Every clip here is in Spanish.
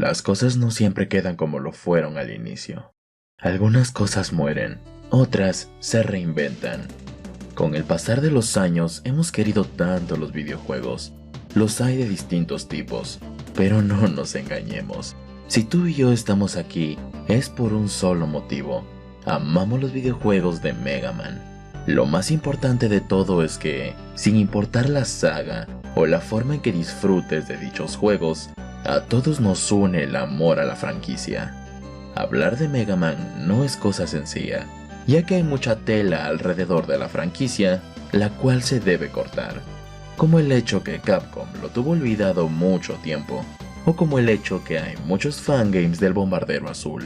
Las cosas no siempre quedan como lo fueron al inicio. Algunas cosas mueren, otras se reinventan. Con el pasar de los años hemos querido tanto los videojuegos. Los hay de distintos tipos, pero no nos engañemos. Si tú y yo estamos aquí, es por un solo motivo. Amamos los videojuegos de Mega Man. Lo más importante de todo es que, sin importar la saga o la forma en que disfrutes de dichos juegos, a todos nos une el amor a la franquicia. Hablar de Mega Man no es cosa sencilla, ya que hay mucha tela alrededor de la franquicia, la cual se debe cortar. Como el hecho que Capcom lo tuvo olvidado mucho tiempo, o como el hecho que hay muchos fangames del Bombardero Azul.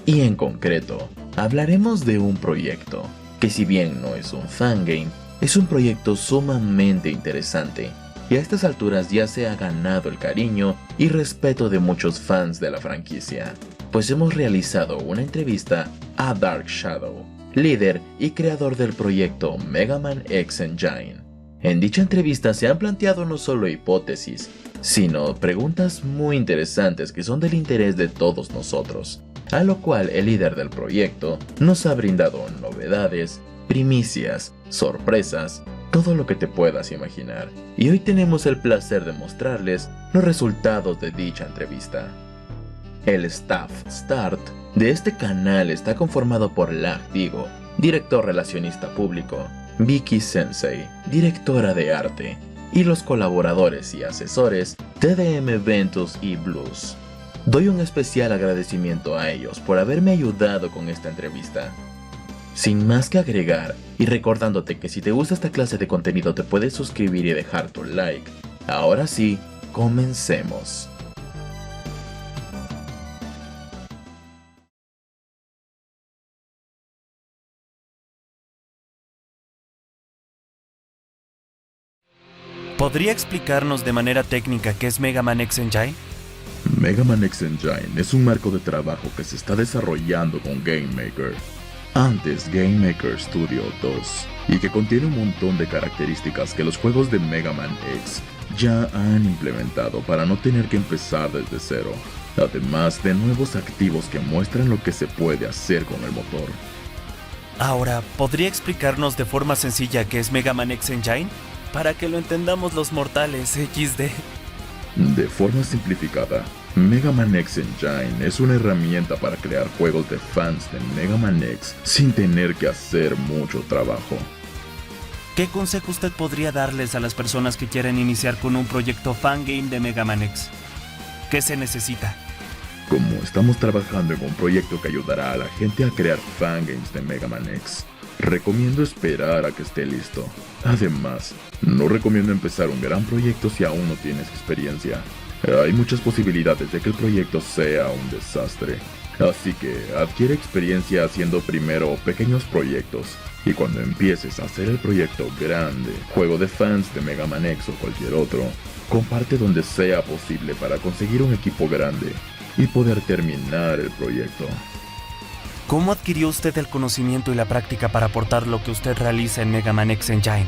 Y en concreto, hablaremos de un proyecto, que si bien no es un fangame, es un proyecto sumamente interesante, y a estas alturas ya se ha ganado el cariño y respeto de muchos fans de la franquicia, pues hemos realizado una entrevista a Dark Shadow, líder y creador del proyecto Mega Man X Engine. En dicha entrevista se han planteado no solo hipótesis, sino preguntas muy interesantes que son del interés de todos nosotros, a lo cual el líder del proyecto nos ha brindado novedades, primicias, sorpresas, todo lo que te puedas imaginar, y hoy tenemos el placer de mostrarles los resultados de dicha entrevista. El staff Start de este canal está conformado por Lag Digo, director relacionista público, Vicky Sensei, directora de arte, y los colaboradores y asesores TDM Ventus y Blues. Doy un especial agradecimiento a ellos por haberme ayudado con esta entrevista. Sin más que agregar, y recordándote que si te gusta esta clase de contenido te puedes suscribir y dejar tu like. Ahora sí, comencemos. ¿Podría explicarnos de manera técnica qué es Mega Man X Engine? Mega Man X Engine es un marco de trabajo que se está desarrollando con Game Maker, antes Game Maker Studio 2, y que contiene un montón de características que los juegos de Mega Man X ya han implementado para no tener que empezar desde cero, además de nuevos activos que muestran lo que se puede hacer con el motor. Ahora, ¿podría explicarnos de forma sencilla qué es Mega Man X Engine? Para que lo entendamos los mortales XD. De forma simplificada, Mega Man X Engine es una herramienta para crear juegos de fans de Mega Man X sin tener que hacer mucho trabajo. ¿Qué consejo usted podría darles a las personas que quieren iniciar con un proyecto fangame de Mega Man X? ¿Qué se necesita? Como estamos trabajando en un proyecto que ayudará a la gente a crear fangames de Mega Man X, recomiendo esperar a que esté listo. Además, no recomiendo empezar un gran proyecto si aún no tienes experiencia. Hay muchas posibilidades de que el proyecto sea un desastre. Así que adquiere experiencia haciendo primero pequeños proyectos, y cuando empieces a hacer el proyecto grande, juego de fans de Mega Man X o cualquier otro, comparte donde sea posible para conseguir un equipo grande y poder terminar el proyecto. ¿Cómo adquirió usted el conocimiento y la práctica para aportar lo que usted realiza en Mega Man X Engine?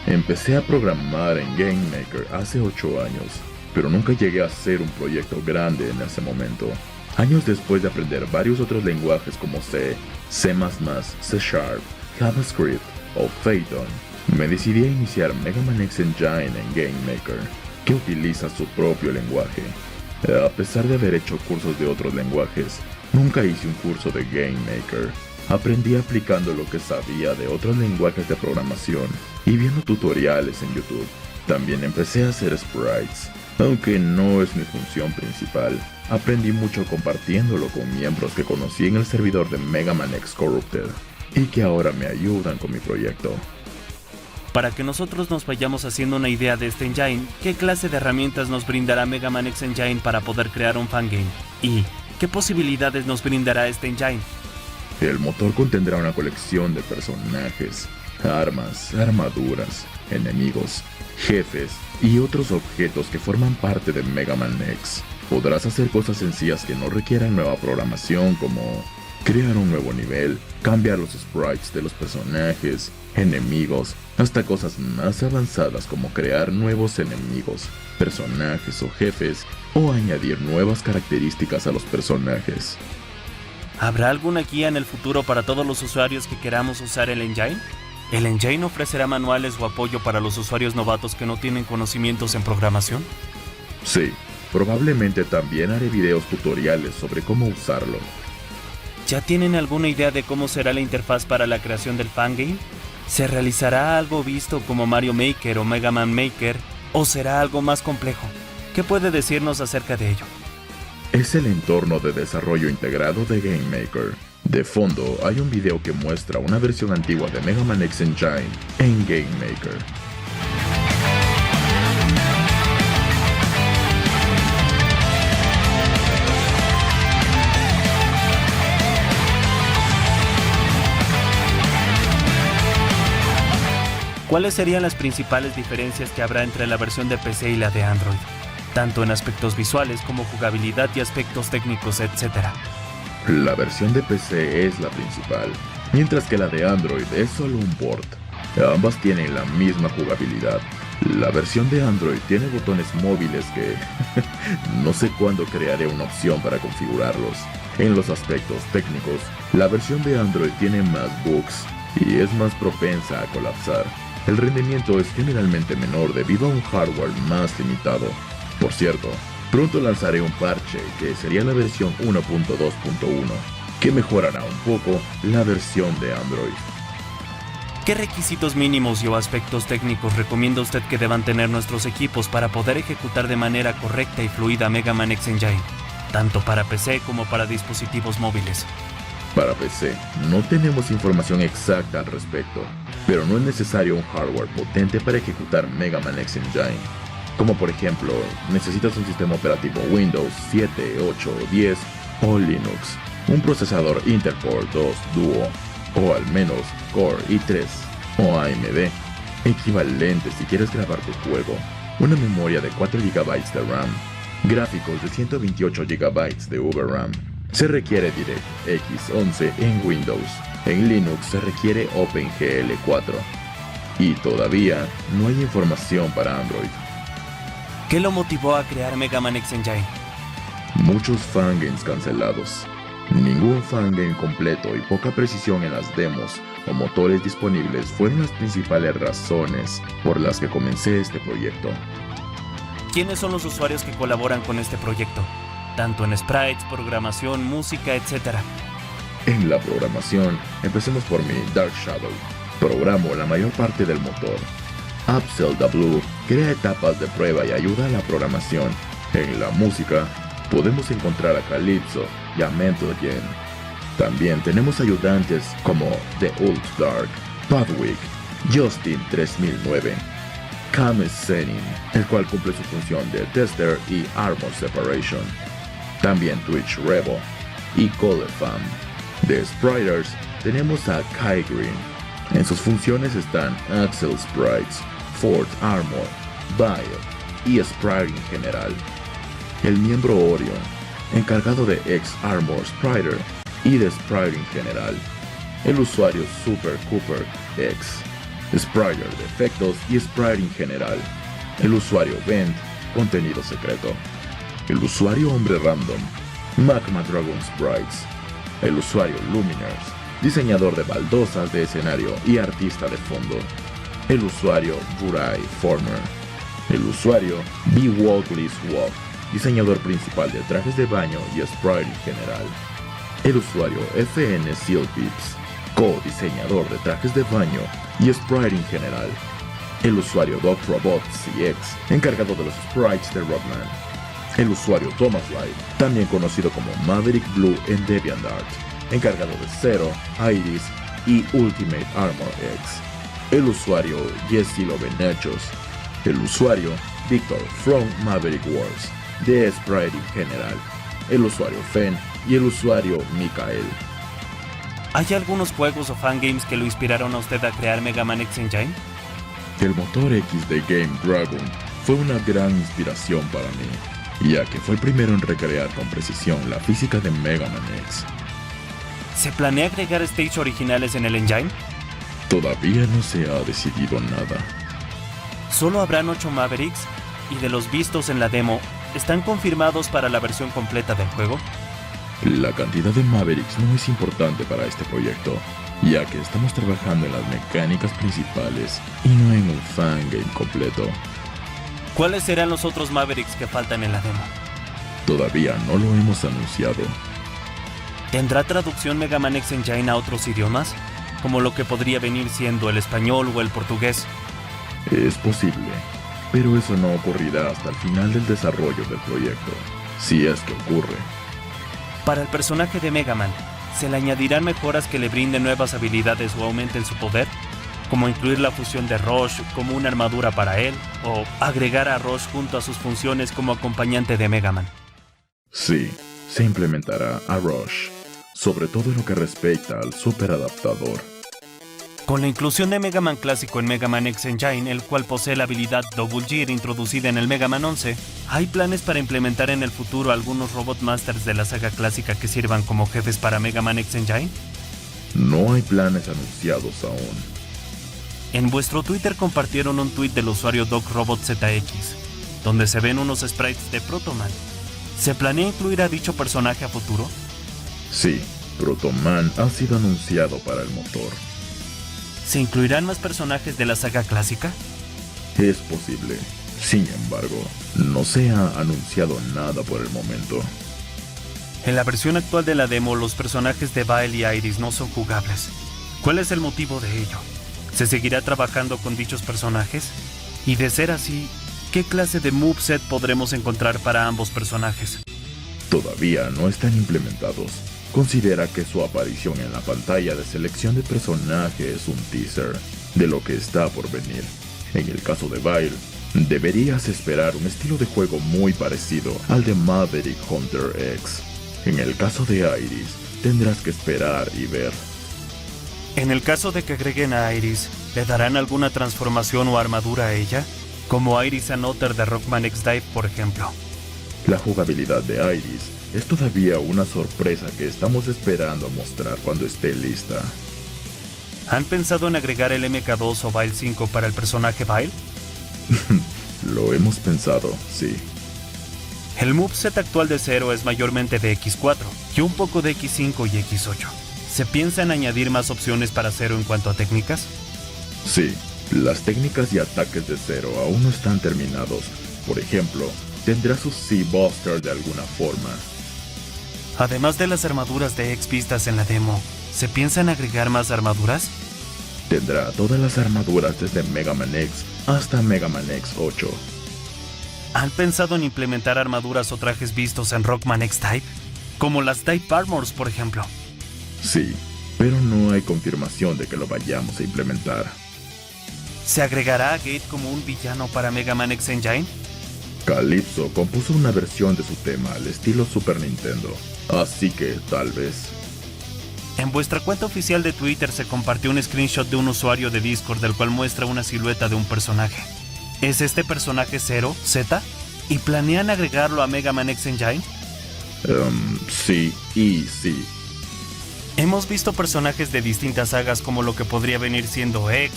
Empecé a programar en Game Maker hace 8 años, pero nunca llegué a hacer un proyecto grande en ese momento. Años después de aprender varios otros lenguajes como C, C++, C Sharp, JavaScript o Python, me decidí a iniciar Mega Man X Engine en Game Maker, que utiliza su propio lenguaje. A pesar de haber hecho cursos de otros lenguajes, nunca hice un curso de Game Maker. Aprendí aplicando lo que sabía de otros lenguajes de programación y viendo tutoriales en YouTube. También empecé a hacer sprites, aunque no es mi función principal. Aprendí mucho compartiéndolo con miembros que conocí en el servidor de Mega Man X Corrupted y que ahora me ayudan con mi proyecto. Para que nosotros nos vayamos haciendo una idea de este engine, ¿qué clase de herramientas nos brindará Mega Man X Engine para poder crear un fangame? ¿Y qué posibilidades nos brindará este engine? El motor contendrá una colección de personajes, armas, armaduras, enemigos, jefes y otros objetos que forman parte de Mega Man X. Podrás hacer cosas sencillas que no requieran nueva programación como crear un nuevo nivel, cambiar los sprites de los personajes, enemigos, hasta cosas más avanzadas como crear nuevos enemigos, personajes o jefes, o añadir nuevas características a los personajes. ¿Habrá alguna guía en el futuro para todos los usuarios que queramos usar el engine? ¿El engine ofrecerá manuales o apoyo para los usuarios novatos que no tienen conocimientos en programación? Sí, probablemente también haré videos tutoriales sobre cómo usarlo. ¿Ya tienen alguna idea de cómo será la interfaz para la creación del fangame? ¿Se realizará algo visto como Mario Maker o Mega Man Maker? ¿O será algo más complejo? ¿Qué puede decirnos acerca de ello? Es el entorno de desarrollo integrado de Game Maker. De fondo hay un video que muestra una versión antigua de Mega Man X Engine en Game Maker. ¿Cuáles serían las principales diferencias que habrá entre la versión de PC y la de Android? Tanto en aspectos visuales como jugabilidad y aspectos técnicos, etc. La versión de PC es la principal, mientras que la de Android es solo un port. Ambas tienen la misma jugabilidad. La versión de Android tiene botones móviles que no sé cuándo crearé una opción para configurarlos. En los aspectos técnicos, la versión de Android tiene más bugs y es más propensa a colapsar. El rendimiento es generalmente menor debido a un hardware más limitado. Por cierto, pronto lanzaré un parche que sería la versión 1.2.1, que mejorará un poco la versión de Android. ¿Qué requisitos mínimos y o aspectos técnicos recomienda usted que deban tener nuestros equipos para poder ejecutar de manera correcta y fluida Mega Man X Engine, tanto para PC como para dispositivos móviles? Para PC, no tenemos información exacta al respecto, pero no es necesario un hardware potente para ejecutar Mega Man X Engine. Como por ejemplo, necesitas un sistema operativo Windows 7, 8, 10 o Linux, un procesador Intel Core 2 Duo, o al menos Core i3 o AMD, equivalente si quieres grabar tu juego, una memoria de 4 GB de RAM, gráficos de 128 GB de VRAM. Se requiere DirectX 11 en Windows, en Linux se requiere OpenGL 4, y todavía no hay información para Android. ¿Qué lo motivó a crear Mega Man X Engine? Muchos fangames cancelados, ningún fangame completo y poca precisión en las demos o motores disponibles fueron las principales razones por las que comencé este proyecto. ¿Quiénes son los usuarios que colaboran con este proyecto? Tanto en sprites, programación, música, etc. En la programación, empecemos por mi Dark Shadow. Programo la mayor parte del motor. AppZeldaBlue crea etapas de prueba y ayuda a la programación. En la música, podemos encontrar a Calypso y a Mental Gen. También tenemos ayudantes como The Ult Dark, Padwick, Justin 3009, Kame Zenin, el cual cumple su función de tester y armor separation. También Twitch Revo y Colefam. De Spriters tenemos a Kai Green. En sus funciones están Axel Sprites, Ford Armor, Bio y Sprite en general. El miembro Orion, encargado de X Armor Spriter y de Sprite en general. El usuario Super Cooper X, Spriter de efectos y Sprite en general. El usuario Vent, contenido secreto. El usuario Hombre Random, Magma Dragon Sprites. El usuario Luminers, diseñador de baldosas de escenario y artista de fondo. El usuario Burai Former. El usuario B. Walkley Swap, diseñador principal de trajes de baño y sprite en general. El usuario FN Seal Pips, co-diseñador de trajes de baño y sprite en general. El usuario Doc Robot CX, encargado de los sprites de Rockman. El usuario Thomas Light, también conocido como Maverick Blue en DeviantArt, encargado de Zero, Iris y Ultimate Armor X. El usuario Jesse Lovenachos. El usuario Victor from Maverick Wars, de Sprite en general. El usuario Fen y el usuario Mikael. ¿Hay algunos juegos o fangames que lo inspiraron a usted a crear Mega Man X Engine? El motor X de Game Dragon fue una gran inspiración para mí, ya que fue el primero en recrear con precisión la física de Mega Man X. ¿Se planea agregar stage originales en el engine? Todavía no se ha decidido nada. Solo habrán 8 Mavericks, y de los vistos en la demo, ¿están confirmados para la versión completa del juego? La cantidad de Mavericks no es importante para este proyecto, ya que estamos trabajando en las mecánicas principales y no en un fangame completo. ¿Cuáles serán los otros Mavericks que faltan en la demo? Todavía no lo hemos anunciado. ¿Tendrá traducción Mega Man X Engine a otros idiomas? Como lo que podría venir siendo el español o el portugués. Es posible, pero eso no ocurrirá hasta el final del desarrollo del proyecto, si es que ocurre. Para el personaje de Mega Man, ¿se le añadirán mejoras que le brinden nuevas habilidades o aumenten su poder? Como incluir la fusión de Rosh como una armadura para él, o agregar a Rosh junto a sus funciones como acompañante de Mega Man. Sí, se implementará a Rush, sobre todo en lo que respecta al superadaptador. Con la inclusión de Mega Man clásico en Mega Man X Engine, el cual posee la habilidad Double Gear introducida en el Mega Man 11, ¿hay planes para implementar en el futuro algunos Robot Masters de la saga clásica que sirvan como jefes para Mega Man X Engine? No hay planes anunciados aún. En vuestro Twitter compartieron un tweet del usuario DocRobotZX, donde se ven unos sprites de Proto Man. ¿Se planea incluir a dicho personaje a futuro? Sí, Proto Man ha sido anunciado para el motor. ¿Se incluirán más personajes de la saga clásica? Es posible. Sin embargo, no se ha anunciado nada por el momento. En la versión actual de la demo, los personajes de Vile y Iris no son jugables. ¿Cuál es el motivo de ello? ¿Se seguirá trabajando con dichos personajes? Y de ser así, ¿qué clase de moveset podremos encontrar para ambos personajes? Todavía no están implementados. Considera que su aparición en la pantalla de selección de personaje es un teaser de lo que está por venir. En el caso de Vile, deberías esperar un estilo de juego muy parecido al de Maverick Hunter X. En el caso de Iris, tendrás que esperar y ver. En el caso de que agreguen a Iris, ¿le darán alguna transformación o armadura a ella? Como Iris Another de Rockman X-Dive, por ejemplo. La jugabilidad de Iris es todavía una sorpresa que estamos esperando a mostrar cuando esté lista. ¿Han pensado en agregar el MK2 o Vile 5 para el personaje Vile? Lo hemos pensado, sí. El moveset actual de Zero es mayormente de X4 y un poco de X5 y X8. ¿Se piensa en añadir más opciones para Zero en cuanto a técnicas? Sí, las técnicas y ataques de Zero aún no están terminados. Por ejemplo, tendrá su C-Buster de alguna forma. Además de las armaduras de X vistas en la demo, ¿se piensa en agregar más armaduras? Tendrá todas las armaduras desde Mega Man X hasta Mega Man X8. ¿Han pensado en implementar armaduras o trajes vistos en Rockman X-Type? Como las Type Armors, por ejemplo. Sí, pero no hay confirmación de que lo vayamos a implementar. ¿Se agregará a Gate como un villano para Mega Man X Engine? Calypso compuso una versión de su tema al estilo Super Nintendo, así que tal vez. En vuestra cuenta oficial de Twitter se compartió un screenshot de un usuario de Discord del cual muestra una silueta de un personaje. ¿Es este personaje Zero, Z? ¿Y planean agregarlo a Mega Man X Engine? Sí y sí. Hemos visto personajes de distintas sagas como lo que podría venir siendo X,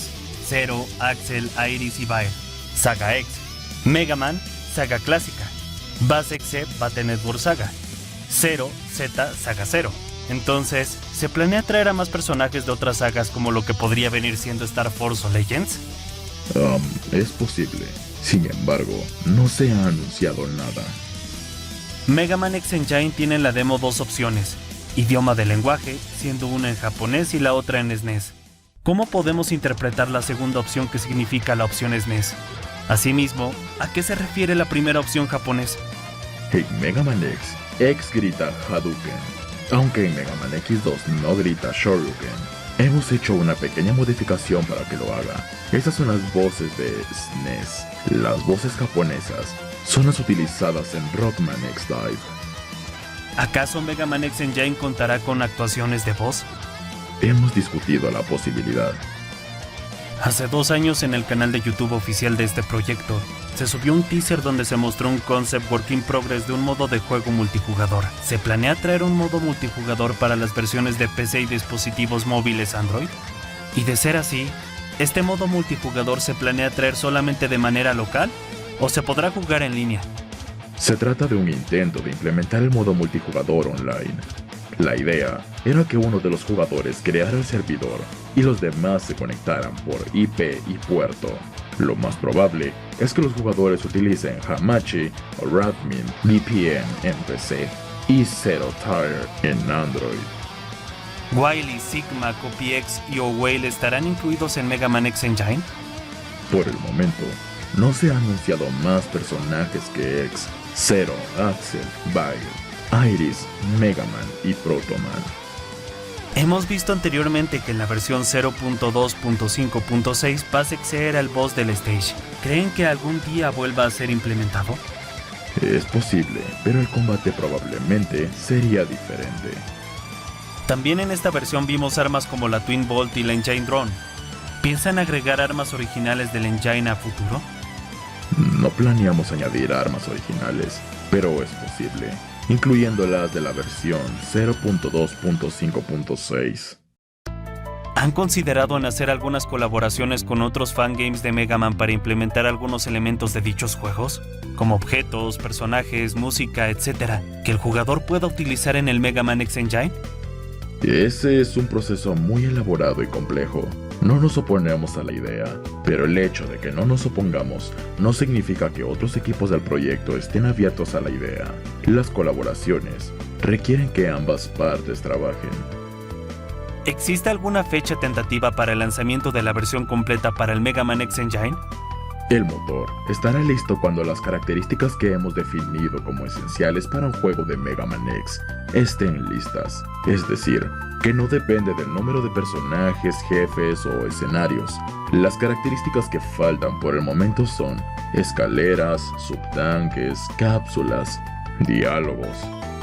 Zero, Axel, Iris y Vile, Saga X, Mega Man, Saga Clásica, Bass XC, Battle Network Saga, Zero, Z, Saga Zero. Entonces, ¿se planea traer a más personajes de otras sagas como lo que podría venir siendo Star Force o Legends? Es posible. Sin embargo, no se ha anunciado nada. Mega Man X Engine tiene en la demo dos opciones: idioma de lenguaje, siendo una en japonés y la otra en SNES. ¿Cómo podemos interpretar la segunda opción que significa la opción SNES? Asimismo, ¿a qué se refiere la primera opción japonés? En Mega Man X, X grita Hadouken, aunque en Mega Man X2 no grita Shoryuken. Hemos hecho una pequeña modificación para que lo haga. Esas son las voces de SNES. Las voces japonesas son las utilizadas en Rockman X-Dive. ¿Acaso Mega Man X Engine contará con actuaciones de voz? Hemos discutido la posibilidad. Hace 2 años en el canal de YouTube oficial de este proyecto, se subió un teaser donde se mostró un concept work in progress de un modo de juego multijugador. ¿Se planea traer un modo multijugador para las versiones de PC y dispositivos móviles Android? Y de ser así, ¿este modo multijugador se planea traer solamente de manera local o se podrá jugar en línea? Se trata de un intento de implementar el modo multijugador online. La idea era que uno de los jugadores creara el servidor y los demás se conectaran por IP y puerto. Lo más probable es que los jugadores utilicen Hamachi o Radmin VPN en PC y Zero Tire en Android. ¿Wily, Sigma, CopyX y O-Whale estarán incluidos en Mega Man X Engine? Por el momento, no se han anunciado más personajes que X, Zero, Axel, Bile, Iris, Mega Man y Protoman. Hemos visto anteriormente que en la versión 0.2.5.6 Basex era el boss del stage. ¿Creen que algún día vuelva a ser implementado? Es posible, pero el combate probablemente sería diferente. También en esta versión vimos armas como la Twin Bolt y la Engine Drone. ¿Piensan agregar armas originales del Engine a futuro? No planeamos añadir armas originales, pero es posible, incluyendo las de la versión 0.2.5.6. ¿Han considerado en hacer algunas colaboraciones con otros fangames de Mega Man para implementar algunos elementos de dichos juegos? Como objetos, personajes, música, etc., que el jugador pueda utilizar en el Mega Man X Engine? Ese es un proceso muy elaborado y complejo. No nos oponemos a la idea, pero el hecho de que no nos opongamos no significa que otros equipos del proyecto estén abiertos a la idea. Las colaboraciones requieren que ambas partes trabajen. ¿Existe alguna fecha tentativa para el lanzamiento de la versión completa para el Mega Man X Engine? El motor estará listo cuando las características que hemos definido como esenciales para un juego de Mega Man X estén listas. Es decir, que no depende del número de personajes, jefes o escenarios. Las características que faltan por el momento son escaleras, subtanques, cápsulas, diálogos,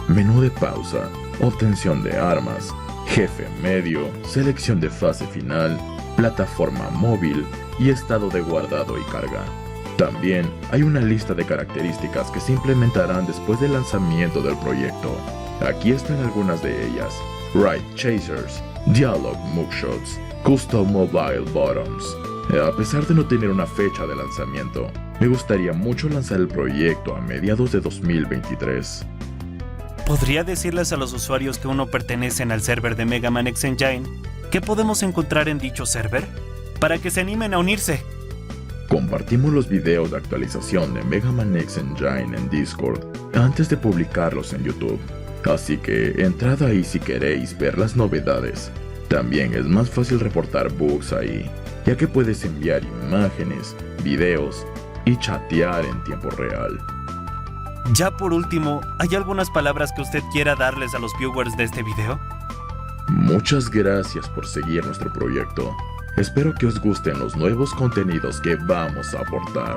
menú de pausa, obtención de armas, jefe medio, selección de fase final, plataforma móvil y estado de guardado y carga. También hay una lista de características que se implementarán después del lanzamiento del proyecto. Aquí están algunas de ellas: Ride Chasers, Dialogue Mugshots, Custom Mobile Bottoms. A pesar de no tener una fecha de lanzamiento, me gustaría mucho lanzar el proyecto a mediados de 2023. ¿Podría decirles a los usuarios que aún no pertenecen al server de Mega Man X Engine qué podemos encontrar en dicho server? Para que se animen a unirse. Compartimos los videos de actualización de Mega Man X Engine en Discord antes de publicarlos en YouTube, así que entrad ahí si queréis ver las novedades. También es más fácil reportar bugs ahí, ya que puedes enviar imágenes, videos y chatear en tiempo real. Ya por último, ¿hay algunas palabras que usted quiera darles a los viewers de este video? Muchas gracias por seguir nuestro proyecto. Espero que os gusten los nuevos contenidos que vamos a aportar.